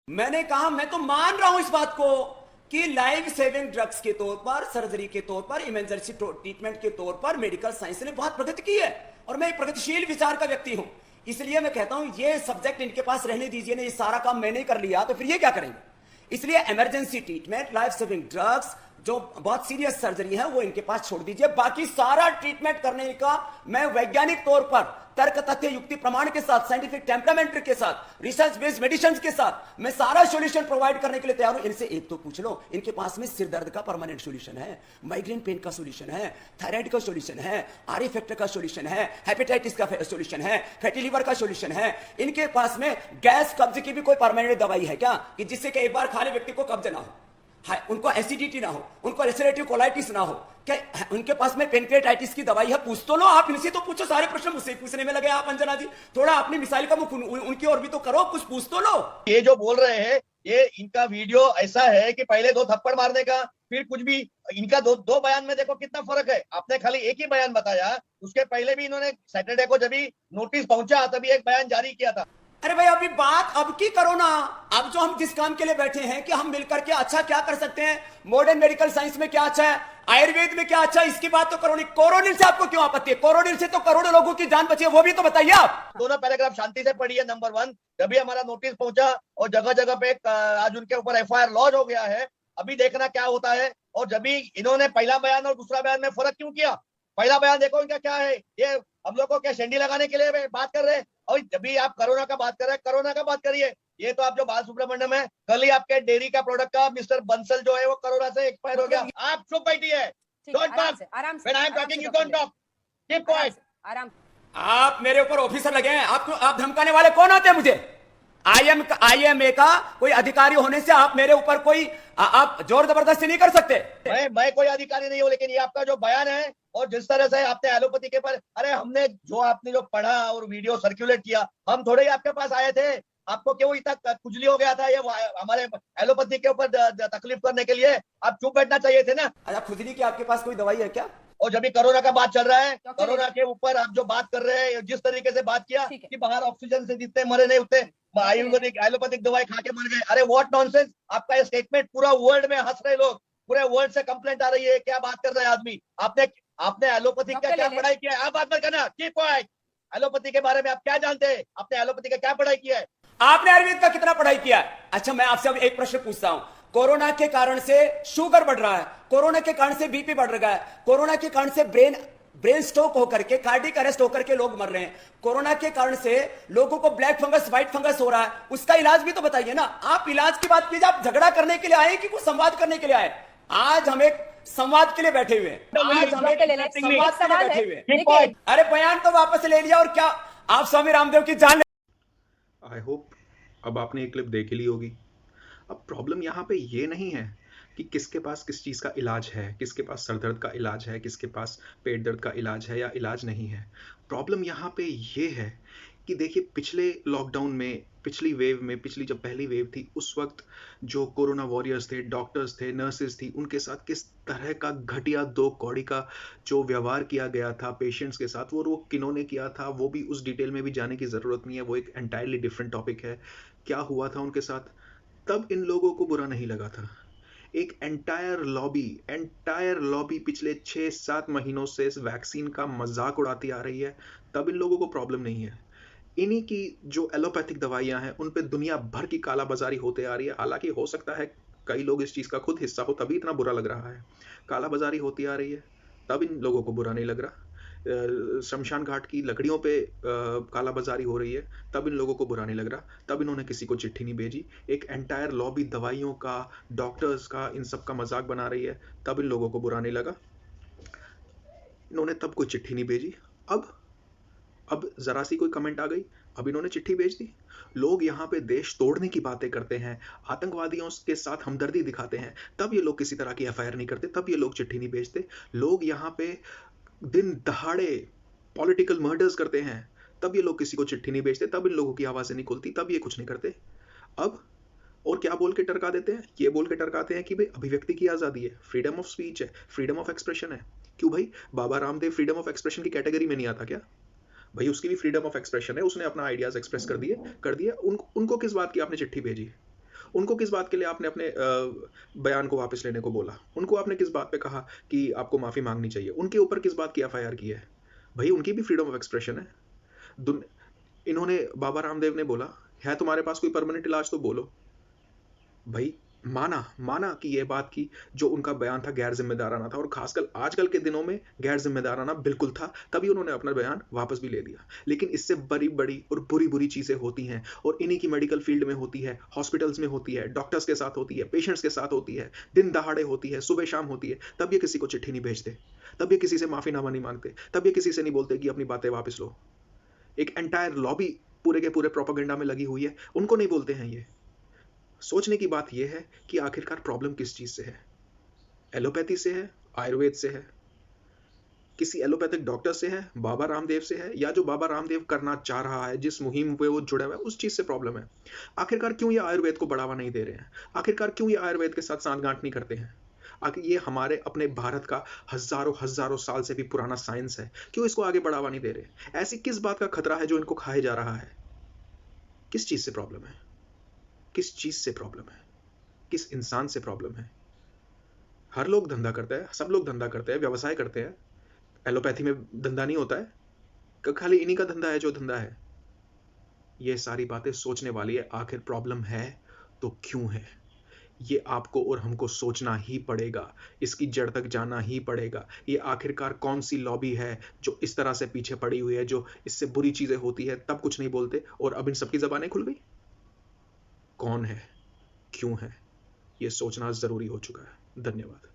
मैंने कहा मैं तो मान रहा हूं इस बात को कि लाइफ सेविंग ड्रग्स के तौर पर, सर्जरी के तौर पर, इमरजेंसी ट्रीटमेंट के तौर पर मेडिकल साइंस ने बहुत प्रगति की है और मैं एक प्रगतिशील विचार का व्यक्ति हूं। इसलिए मैं कहता हूं ये सब्जेक्ट इनके पास रहने दीजिए, नहीं, ये सारा काम मैंने ही कर लिया तो फिर ये क्या करेंगे। इसलिए emergency treatment, life saving drugs, जो बहुत सीरियस सर्जरी है वो इनके पास छोड़ दीजिए। बाकी सारा ट्रीटमेंट करने का मैं वैज्ञानिक तौर पर, तर्क तथ्य युक्ति प्रमाण के साथ, साइंटिफिक टेम्परामेंट के साथ, रिसर्च बेस्ड मेडिसिन के साथ मैं सारा सॉल्यूशन प्रोवाइड करने के लिए तैयार हूं। इनसे एक तो पूछ लो, इनके पास में सिर दर्द का परमानेंट सॉल्यूशन है, माइग्रेन पेन का सॉल्यूशन है, थायराइड का सॉल्यूशन है, आर फैक्टर का सॉल्यूशन है, हेपेटाइटिस का सॉल्यूशन है, फैटी लिवर का सॉल्यूशन है। इनके पास में गैस कब्ज की भी कोई परमानेंट दवाई है क्या कि जिससे कि एक बार खाने व्यक्ति को कब्ज ना हो, उनको एसिडिटी ना हो, उनको रेस्पिरेटरी कोलाइटिस ना हो? क्या उनके पास में पेनक्रियाटाइटिस की दवाई है? पूछ तो लो, आप इनसे तो पूछो। सारे प्रश्न मुझसे पूछने में लगे आप अंजना जी। थोड़ा अपनी मिसाइल का मुख उनकी ओर भी तो करो, कुछ पूछ तो लो। ये जो बोल रहे हैं, ये इनका वीडियो ऐसा है कि पहले 2 थप्पड़ मारने का, फिर कुछ भी। इनका दो बयान में देखो कितना फर्क है। आपने खाली एक ही बयान बताया, उसके पहले भी इन्होंने सैटरडे को जब भी नोटिस पहुंचा तभी एक बयान जारी किया था। अरे भाई अभी बात अब की करो ना। अब जो हम जिस काम के लिए बैठे हैं कि हम मिलकर के अच्छा क्या कर सकते हैं, मॉडर्न मेडिकल साइंस में क्या अच्छा है, आयुर्वेद में क्या अच्छा है, इसकी बात तो करो नहीं। कोरोनिल से आपको क्यों आपत्ति है? कोरोनिल से तो करोड़ों लोगों की जान बची है, वो भी तो बताइए आप। दोनों पैराग्राफ शांति से पढ़िए। नंबर 1, जब भी हमारा नोटिस पहुंचा और जगह जगह पे आज उनके ऊपर एफआईआर लॉन्च हो गया है, अभी देखना क्या होता है। और जब भी इन्होंने पहला बयान और दूसरा बयान में फर्क क्यों किया? पहला बयान देखो इनका क्या है, ये हम लोग को क्या शेंडी लगाने के लिए बात कर रहे हैं। और जब भी आप कोरोना का बात कर रहे हैं, कोरोना का बात करिए। ये तो आप जो बाल सुब्रमण्यम है, कल ही आपके डेयरी का प्रोडक्ट का मिस्टर बंसल जो है वो कोरोना से एक्सपायर हो गया। आप चुप बैठिए, don't talk. When I am talking you don't talk, keep quiet. आराम। आप मेरे ऊपर ऑफिसर लगे हैं, आपको आप धमकाने वाले कौन होते हैं मुझे? आईएमए का कोई अधिकारी होने से आप मेरे ऊपर कोई आप जोर जबरदस्ती नहीं कर सकते। मैं कोई अधिकारी नहीं हूं, लेकिन ये आपका जो बयान है और जिस तरह से आपने एलोपैथी के पर, अरे हमने जो आपने जो पढ़ा और वीडियो सर्कुलेट किया, हम थोड़े ही आपके पास आए थे। आपको क्यों इतना खुजली हो गया था ये हमारे एलोपैथी के ऊपर तकलीफ करने के लिए? आप चुप बैठना चाहिए थे ना। अच्छा, खुजली की आपके पास कोई दवाई है क्या? और जब भी कोरोना का बात चल रहा है, डॉक्टर कोरोना के ऊपर आप जो बात कर रहे हैं, जिस तरीके से बात किया ठीक है। कि बाहर ऑक्सीजन से जितने मरे नहीं उतने आयुर्वेदिक एलोपैथिक दवाई खा के मर गए। अरे व्हाट नॉनसेंस। आपका ये स्टेटमेंट पूरा वर्ल्ड में हंस रहे लोग, पूरे वर्ल्ड से कंप्लेंट आ रही है। क्या बात कर रहे हैं आदमी? आपने आपने एलोपैथिक का डॉक्टर क्या ले ले। पढ़ाई किया है? आप बात मत करना, कीप क्वाइट। एलोपैथी के बारे में आप क्या जानते हैं? आपने एलोपैथी का क्या पढ़ाई किया है? आपने आयुर्वेद का कितना पढ़ाई किया है? अच्छा, मैं आपसे अब एक प्रश्न पूछता हूं। कोरोना के कारण से शुगर बढ़ रहा है, कोरोना के कारण से बीपी बढ़ रहा है, कोरोना के कारण से ब्रेन स्ट्रोक होकर के, कार्डिक अरेस्ट होकर के लोग मर रहे हैं, कोरोना के कारण से लोगों को ब्लैक फंगस, व्हाइट फंगस हो रहा है, उसका इलाज भी तो बताइए ना। आप इलाज की बात कीजिए। आप झगड़ा करने के लिए आए कि कुछ संवाद करने के लिए आए? आज हम एक संवाद के लिए बैठे हुए हैं। आज हम एक डॉक्टर ले ले। संवाद के लिए सवाल बैठे है, हुए हैं। देखिए, अरे बयान तो वापस ले लिया, और क्या आप स्वामी रामदेव की जान? आई होप अब आपने ये क्लिप देख ही ली होगी। अब प्रॉब्लम यहाँ पे ये नहीं है कि किसके पास किस चीज़ का इलाज है, किसके पास सर दर्द का इलाज है, किसके पास पेट दर्द का इलाज है या इलाज नहीं है। प्रॉब्लम यहाँ पे ये है कि देखिए, पिछले लॉकडाउन में, पिछली वेव में, पिछली जब पहली वेव थी, उस वक्त जो कोरोना वॉरियर्स थे, डॉक्टर्स थे, नर्सेज थी, उनके साथ किस तरह का घटिया दो कौड़ी का जो व्यवहार किया गया था पेशेंट्स के साथ, वो किन्होंने किया था, वो भी उस डिटेल में भी जाने की ज़रूरत नहीं है, वो एक एंटायरली डिफरेंट टॉपिक है। क्या हुआ था उनके साथ, तब इन लोगों को बुरा नहीं लगा था। एक एंटायर लॉबी पिछले 6-7 महीनों से इस वैक्सीन का मजाक उड़ाती आ रही है, तब इन लोगों को प्रॉब्लम नहीं है। इन्हीं की जो एलोपैथिक दवाइयां हैं, उन पे दुनिया भर की कालाबाजारी होते आ रही है। हालांकि हो सकता है कई लोग इस चीज का खुद हिस्सा हो, तभी इतना बुरा लग रहा है। कालाबाजारी होती आ रही है, तब इन लोगों को बुरा नहीं लग रहा। शमशान घाट की लकड़ियों पे कालाबाजारी हो रही है, तब इन लोगों को बुरा नहीं लग रहा। तब इन्होंने किसी को चिट्ठी नहीं भेजी। एक एंटायर लॉबी दवाइयों का, डॉक्टर्स का, इन सब का मजाक बना रही है, तब इन लोगों को बुरा नहीं लगा। इन्होंने तब कोई चिट्ठी नहीं भेजी। अब जरा सी कोई कमेंट आ गई, अब इन्होंने चिट्ठी भेज दी। लोग यहाँ पे देश तोड़ने की बातें करते हैं, आतंकवादियों के साथ हमदर्दी दिखाते हैं, तब ये लोग किसी तरह की एफआईआर नहीं करते, तब ये लोग चिट्ठी नहीं भेजते। लोग यहाँ पे दिन दहाड़े पॉलिटिकल मर्डर्स करते हैं, तब ये लोग किसी को चिट्ठी नहीं भेजते, तब इन लोगों की आवाजें नहीं खुलती, तब ये कुछ नहीं करते। अब और क्या बोल के टरका देते हैं? ये बोल के टरकाते हैं कि भाई अभिव्यक्ति की आजादी है, फ्रीडम ऑफ स्पीच है, फ्रीडम ऑफ एक्सप्रेशन है। क्यों भाई, Baba Ramdev freedom of expression की कैटेगरी में नहीं आता क्या? भाई उसकी भी फ्रीडम ऑफ एक्सप्रेशन है, उसने अपना आइडियाज एक्सप्रेस कर दिए। उनको किस बात की आपने चिट्ठी भेजी? उनको किस बात के लिए आपने अपने बयान को वापस लेने को बोला? उनको आपने किस बात पे कहा कि आपको माफ़ी माँगनी चाहिए? उनके ऊपर किस बात की एफआईआर की है? भई उनकी भी फ्रीडम ऑफ एक्सप्रेशन है। दुन इन्होंने बाबा रामदेव ने बोला, "है तुम्हारे पास कोई परमानेंट इलाज तो बोलो।" भई माना कि ये बात की जो उनका बयान था गैर ज़िम्मेदाराना था और ख़ासकर आजकल के दिनों में गैर ज़िम्मेदाराना बिल्कुल था, तभी उन्होंने अपना बयान वापस भी ले लिया। लेकिन इससे बड़ी-बड़ी और बुरी-बुरी चीज़ें होती हैं और इन्हीं की मेडिकल फ़ील्ड में होती है, हॉस्पिटल्स में होती है, डॉक्टर्स के साथ होती है, पेशेंट्स के साथ होती है, दिन दहाड़े होती है, सुबह-शाम होती है, तब ये किसी को चिट्ठी नहीं भेजते, तब ये किसी से माफ़ीनामा नहीं माँगते, तब ये किसी से नहीं बोलते कि अपनी बातें वापस लो। एक एंटायर लॉबी पूरे के पूरे प्रोपेगेंडा में लगी हुई है, उनको नहीं बोलते हैं ये। सोचने की बात यह है कि आखिरकार प्रॉब्लम किस चीज़ से है? एलोपैथी से है, आयुर्वेद से है, किसी एलोपैथिक डॉक्टर से है, बाबा रामदेव से है, या जो बाबा रामदेव करना चाह रहा है, जिस मुहिम पे वो जुड़ा हुआ है, उस चीज़ से प्रॉब्लम है। आखिरकार क्यों ये आयुर्वेद को बढ़ावा नहीं दे रहे हैं? आखिरकार क्यों ये आयुर्वेद के साथ सांठ-गाँठ नहीं करते हैं? आखिर ये हमारे अपने भारत का हज़ारों-हज़ारों साल से भी पुराना साइंस है, क्यों इसको आगे बढ़ावा नहीं दे रहे? ऐसी किस बात का खतरा है जो इनको खाए जा रहा है? किस चीज़ से प्रॉब्लम है? किस चीज़ से प्रॉब्लम है? किस इंसान से प्रॉब्लम है? हर लोग धंधा करता है, सब लोग धंधा करते हैं, व्यवसाय करते हैं। एलोपैथी में धंधा नहीं होता है? खाली इन्हीं का धंधा है जो धंधा है? ये सारी बातें सोचने वाली है। आखिर प्रॉब्लम है तो क्यों है? ये आपको और हमको सोचना ही पड़ेगा। इसकी जड़ तक जाना ही पड़ेगा। ये आखिरकार कौन-सी लॉबी है जो इस तरह से पीछे पड़ी हुई है, जो इससे बुरी चीज़ें होती है तब कुछ नहीं बोलते और अब इन सबकी ज़बानें खुल गई? कौन है? क्यों है? ये सोचना ज़रूरी हो चुका है। धन्यवाद।